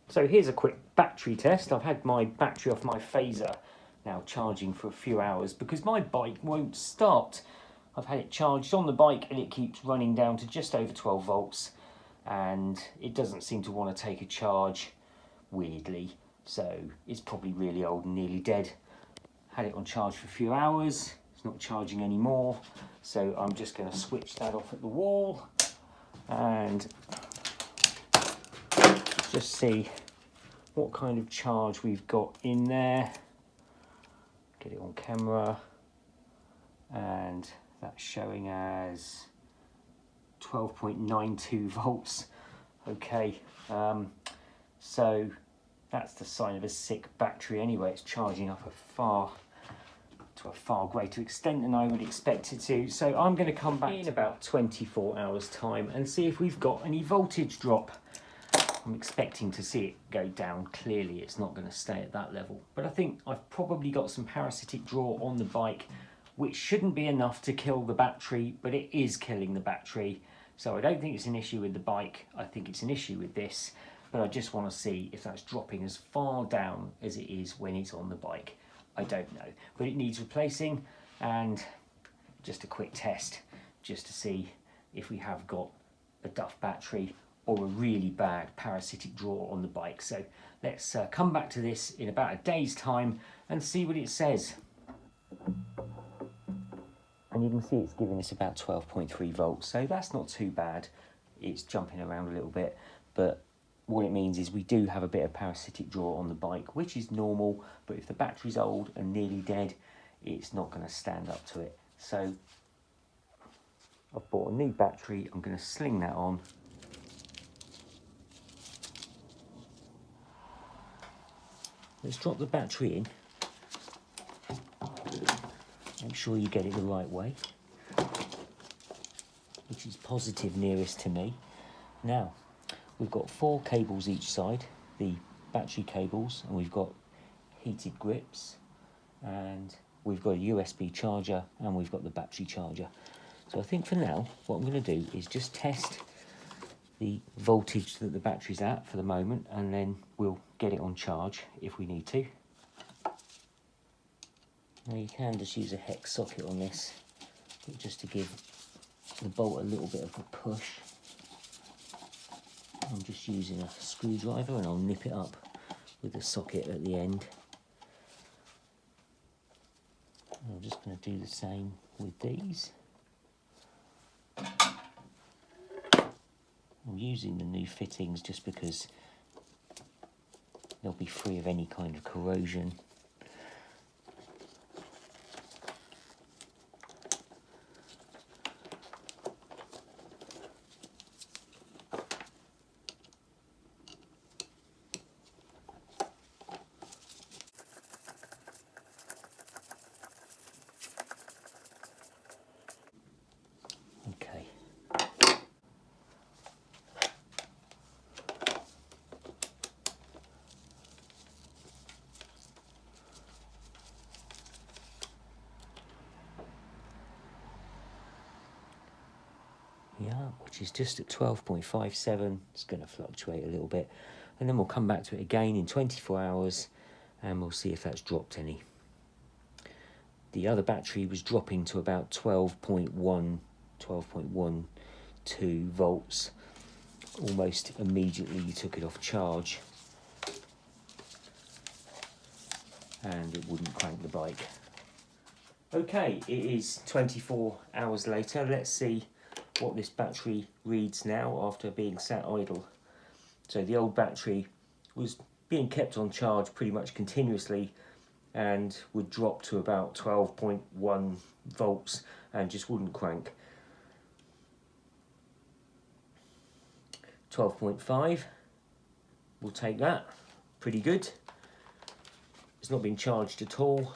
So here's a quick battery test. I've had my battery off my Fazer now charging for a few hours because my bike won't start. I've had it charged on the bike and it keeps running down to just over 12 volts and it doesn't seem to want to take a charge, weirdly. So it's probably really old and nearly dead. Had it on charge for a few hours, it's not charging anymore. So I'm just going to switch that off at the wall and just see what kind of charge we've got in there. Get it on camera, and that's showing as 12.92 volts. Okay, so that's the sign of a sick battery anyway. It's charging up to a far greater extent than I would expect it to. So I'm going to come back in about 24 hours time and see if we've got any voltage drop. I'm expecting to see it go down. Clearly it's not going to stay at that level, but I think I've probably got some parasitic draw on the bike, which shouldn't be enough to kill the battery, but it is killing the battery. So I don't think it's an issue with the bike, I think it's an issue with this, but I just want to see if that's dropping as far down as it is when it's on the bike. I don't know, but it needs replacing, and just a quick test just to see if we have got a duff battery or a really bad parasitic draw on the bike. So let's come back to this in about a day's time and see what it says. And you can see it's giving us about 12.3 volts, so that's not too bad. It's jumping around a little bit, but what it means is we do have a bit of parasitic draw on the bike, which is normal, but if the battery's old and nearly dead, it's not going to stand up to it. So I've bought a new battery, I'm going to sling that on. Let's drop the battery in. Make sure you get it the right way, which is positive nearest to me. Now, we've got 4 cables each side, the battery cables, and we've got heated grips, and we've got a USB charger, and we've got the battery charger. So I think for now, what I'm going to do is just test the voltage that the battery's at for the moment, and then we'll get it on charge if we need to. Now you can just use a hex socket on this, just to give the bolt a little bit of a push. I'm just using a screwdriver and I'll nip it up with the socket at the end. And I'm just going to do the same with these. I'm using the new fittings just because they'll be free of any kind of corrosion. Okay. Yeah, which is just at 12.57. It's going to fluctuate a little bit, and then we'll come back to it again in 24 hours and we'll see if that's dropped any. The other battery was dropping to about 12.12 volts almost immediately you took it off charge, and it wouldn't crank the bike. Okay, it is 24 hours later. Let's see what this battery reads now after being sat idle. So the old battery was being kept on charge pretty much continuously and would drop to about 12.1 volts and just wouldn't crank. 12.5, we'll take that, pretty good. It's not been charged at all,